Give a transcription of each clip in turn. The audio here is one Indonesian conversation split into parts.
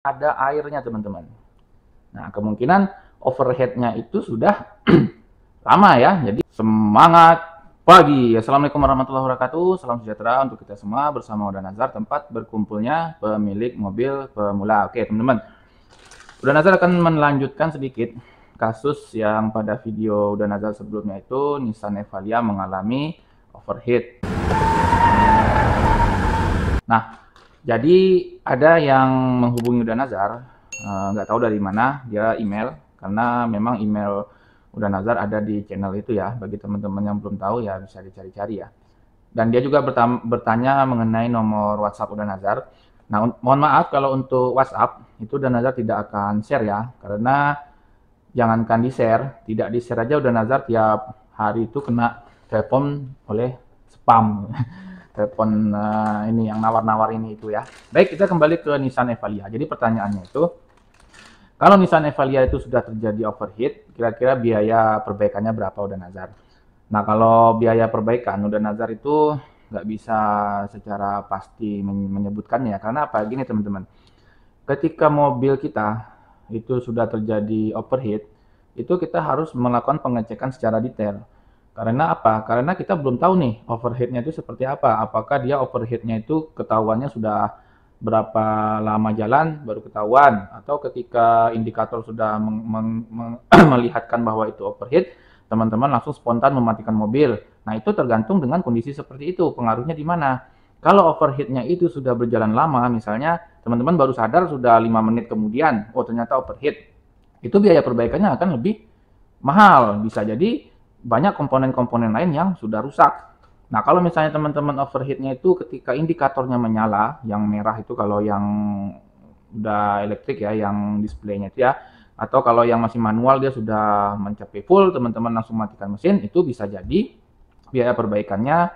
ada airnya teman-teman. Nah, kemungkinan overheadnya itu sudah lama ya. Jadi semangat pagi. Assalamualaikum warahmatullahi wabarakatuh. Salam sejahtera untuk kita semua bersama Uda Nazar, tempat berkumpulnya pemilik mobil pemula. Oke teman-teman, Uda Nazar akan melanjutkan sedikit kasus yang pada video Uda Nazar sebelumnya itu Nissan Evalia mengalami overheat. Nah, jadi ada yang menghubungi Uda Nazar, nggak tahu dari mana, dia email, karena memang email Uda Nazar ada di channel itu ya, bagi teman-teman yang belum tahu ya bisa dicari-cari ya. Dan dia juga bertanya mengenai nomor WhatsApp Uda Nazar. Nah, mohon maaf kalau untuk WhatsApp, itu Uda Nazar tidak akan share ya, karena jangankan di-share, tidak di-share aja Uda Nazar tiap hari itu kena telepon oleh spam. Telepon ini yang nawar-nawar ini itu ya. Baik, kita kembali ke Nissan Evalia. Jadi pertanyaannya itu, kalau Nissan Evalia itu sudah terjadi overheat, kira-kira biaya perbaikannya berapa Uda Nazar? Nah, kalau biaya perbaikan Uda Nazar itu nggak bisa secara pasti menyebutkannya, karena apa? Gini teman-teman, ketika mobil kita itu sudah terjadi overheat, itu kita harus melakukan pengecekan secara detail. Karena apa? Karena kita belum tahu nih overheatnya itu seperti apa. Apakah dia overheatnya itu ketahuannya sudah berapa lama jalan baru ketahuan, atau ketika indikator sudah melihatkan bahwa itu overheat, teman-teman langsung spontan mematikan mobil. Nah, itu tergantung dengan kondisi seperti itu, pengaruhnya di mana. Kalau overheatnya itu sudah berjalan lama, misalnya teman-teman baru sadar sudah 5 menit kemudian, oh ternyata overheat, itu biaya perbaikannya akan lebih mahal. Bisa jadi banyak komponen-komponen lain yang sudah rusak. Nah, kalau misalnya teman-teman overheatnya itu ketika indikatornya menyala, yang merah itu kalau yang udah elektrik ya, yang displaynya itu ya, atau kalau yang masih manual dia sudah mencapai full, teman-teman langsung matikan mesin, itu bisa jadi biaya perbaikannya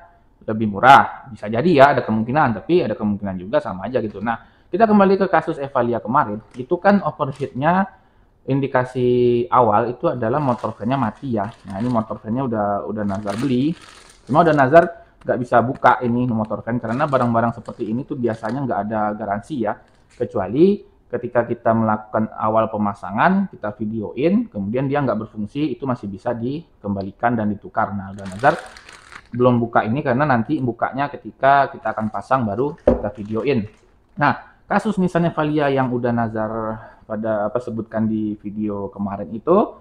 lebih murah. Bisa jadi ya, ada kemungkinan, tapi ada kemungkinan juga sama aja gitu. Nah, kita kembali ke kasus Evalia kemarin, itu kan overheatnya indikasi awal itu adalah motor fan-nya mati ya. Nah, ini motor fan-nya udah Nazar beli. Cuma udah Nazar nggak bisa buka ini motor fan karena barang-barang seperti ini tuh biasanya nggak ada garansi ya. Kecuali ketika kita melakukan awal pemasangan, kita videoin, kemudian dia nggak berfungsi, itu masih bisa dikembalikan dan ditukar. Nah, udah Nazar belum buka ini karena nanti bukanya ketika kita akan pasang baru kita videoin. Nah, kasus Nissan Evalia yang udah Nazar pada sebutkan di video kemarin itu,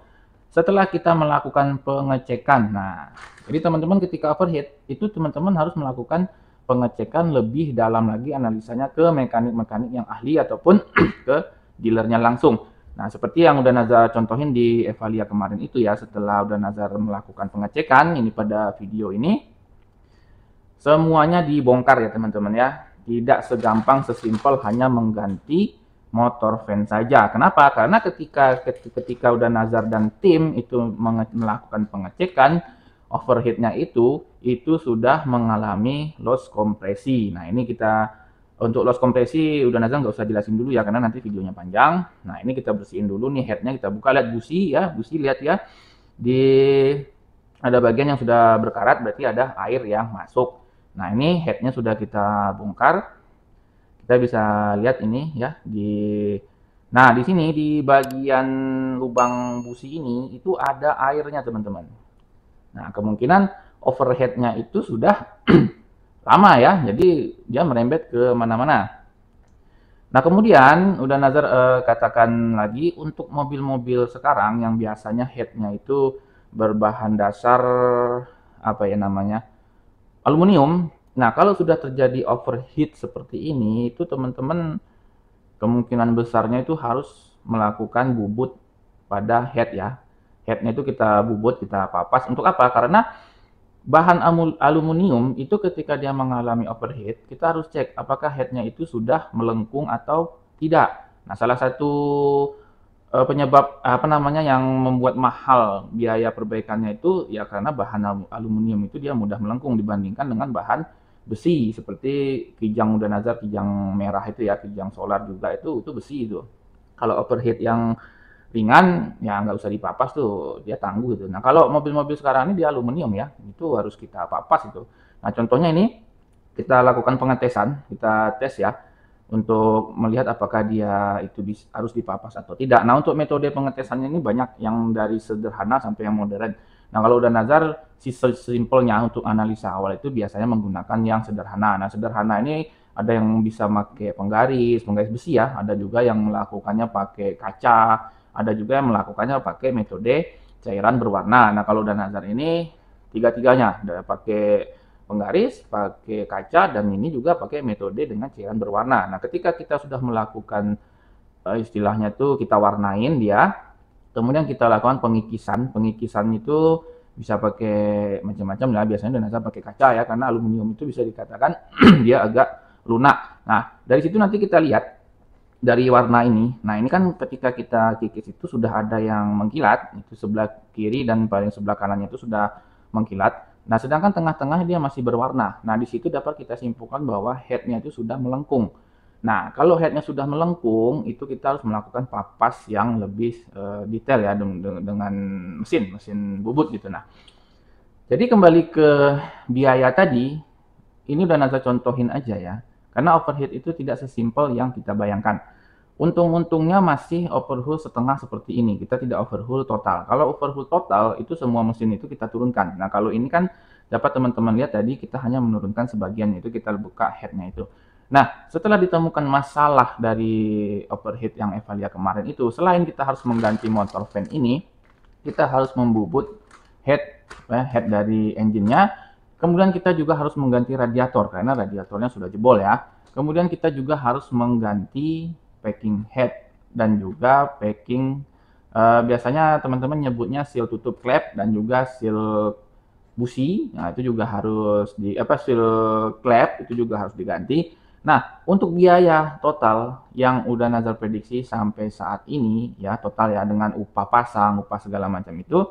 setelah kita melakukan pengecekan. Nah, jadi teman-teman ketika overheat itu teman-teman harus melakukan pengecekan lebih dalam lagi, analisanya ke mekanik-mekanik yang ahli ataupun ke dealernya langsung. Nah, seperti yang udah Nazar contohin di Evalia kemarin itu ya, setelah udah Nazar melakukan pengecekan ini pada video ini, semuanya dibongkar ya teman-teman ya. Tidak segampang sesimpel hanya mengganti motor fan saja. Kenapa? Karena ketika udah Nazar dan tim itu melakukan pengecekan, overheatnya itu sudah mengalami loss kompresi. Nah, ini kita untuk loss kompresi udah Nazar nggak usah jelasin dulu ya karena nanti videonya panjang. Nah, ini kita bersihin dulu nih headnya, kita buka, lihat busi ya, busi lihat ya. Di ada bagian yang sudah berkarat berarti ada air yang masuk. Nah, ini headnya sudah kita bongkar. Kita bisa lihat ini ya Nah, di sini di bagian lubang busi ini itu ada airnya, teman-teman. Nah, kemungkinan overheadnya itu sudah lama ya. Jadi dia merembet ke mana-mana. Nah, kemudian udah Nazar katakan lagi untuk mobil-mobil sekarang yang biasanya headnya itu berbahan dasar apa ya namanya? Aluminium. Nah, kalau sudah terjadi overheat seperti ini, itu teman-teman kemungkinan besarnya itu harus melakukan bubut pada head ya. Headnya itu kita bubut, kita papas. Untuk apa? Karena bahan aluminium itu ketika dia mengalami overheat, kita harus cek apakah headnya itu sudah melengkung atau tidak. Nah, salah satu penyebab apa namanya yang membuat mahal biaya perbaikannya itu ya karena bahan aluminium itu dia mudah melengkung dibandingkan dengan bahan besi seperti kijang udah Nazar, kijang merah itu ya, kijang solar juga itu besi itu. Kalau overheat yang ringan ya nggak usah dipapas tuh, dia tangguh itu. Nah, kalau mobil-mobil sekarang ini dia aluminium ya, itu harus kita papas itu. Nah, contohnya ini kita lakukan pengetesan, kita tes ya. untuk melihat apakah dia itu harus dipapas atau tidak. Nah, untuk metode pengetesannya ini banyak yang dari sederhana sampai yang modern. Nah, kalau udah nazar, simpelnya untuk analisa awal itu biasanya menggunakan yang sederhana. Nah, sederhana ini ada yang bisa pakai penggaris besi ya, ada juga yang melakukannya pakai kaca, ada juga yang melakukannya pakai metode cairan berwarna. Nah, kalau udah nazar ini tiga-tiganya, ada pakai penggaris, pakai kaca, dan ini juga pakai metode dengan cairan berwarna. Nah, ketika kita sudah melakukan istilahnya tuh kita warnain dia, kemudian kita lakukan pengikisan. Pengikisan itu bisa pakai macam-macam lah. Biasanya Donasa pakai kaca ya, karena aluminium itu bisa dikatakan dia agak lunak. Nah, dari situ nanti kita lihat dari warna ini. Nah, ini kan ketika kita kikis itu sudah ada yang mengkilat, itu sebelah kiri dan paling sebelah kanannya itu sudah mengkilat. Nah, sedangkan tengah-tengah dia masih berwarna. Nah, di situ dapat kita simpulkan bahwa headnya itu sudah melengkung. Nah, kalau headnya sudah melengkung, itu kita harus melakukan papas yang lebih detail ya dengan mesin bubut gitu. Nah, jadi kembali ke biaya tadi, ini udah Naza contohin aja ya. Karena overheat itu tidak sesimpel yang kita bayangkan. Untung-untungnya masih overhaul setengah seperti ini. Kita tidak overhaul total. Kalau overhaul total, itu semua mesin itu kita turunkan. Nah, kalau ini kan dapat teman-teman lihat tadi, kita hanya menurunkan sebagian, itu kita buka headnya itu. Nah, setelah ditemukan masalah dari overheat yang Evalia kemarin itu, selain kita harus mengganti motor fan ini, kita harus membubut head dari engine-nya. Kemudian kita juga harus mengganti radiator, karena radiatornya sudah jebol ya. Kemudian kita juga harus mengganti packing head dan juga packing biasanya teman-teman nyebutnya seal tutup klep dan juga seal busi. Nah, itu juga harus seal klep itu juga harus diganti. Nah, untuk biaya total yang udah Nazar prediksi sampai saat ini ya, total ya dengan upah pasang, upah segala macam itu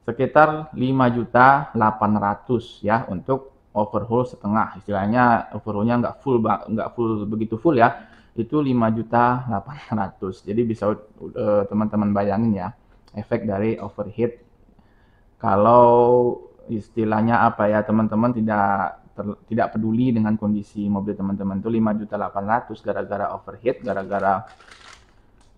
sekitar 5.800.000 ya untuk overhaul setengah. Istilahnya overhaulnya nggak full begitu full ya, itu 5.800.000. Jadi bisa teman-teman bayangin ya efek dari overheat. Kalau istilahnya apa ya, teman-teman tidak peduli dengan kondisi mobil teman-teman itu 5.800.000 gara-gara overheat, gara-gara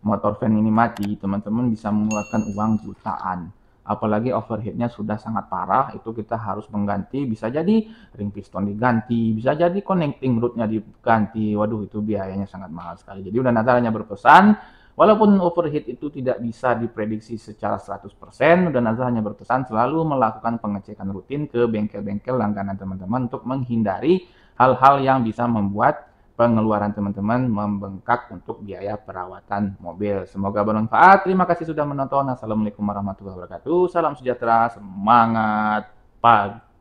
motor fan ini mati, teman-teman bisa mengeluarkan uang jutaan. Apalagi overheatnya sudah sangat parah, itu kita harus mengganti, bisa jadi ring piston diganti, bisa jadi connecting rodnya diganti. Waduh, itu biayanya sangat mahal sekali. Jadi udah Nazar hanya berpesan, walaupun overheat itu tidak bisa diprediksi secara 100%, udah Nazar hanya berpesan selalu melakukan pengecekan rutin ke bengkel-bengkel langganan teman-teman untuk menghindari hal-hal yang bisa membuat pengeluaran teman-teman membengkak untuk biaya perawatan mobil. Semoga bermanfaat. Terima kasih sudah menonton. Assalamualaikum warahmatullahi wabarakatuh. Salam sejahtera, semangat pagi.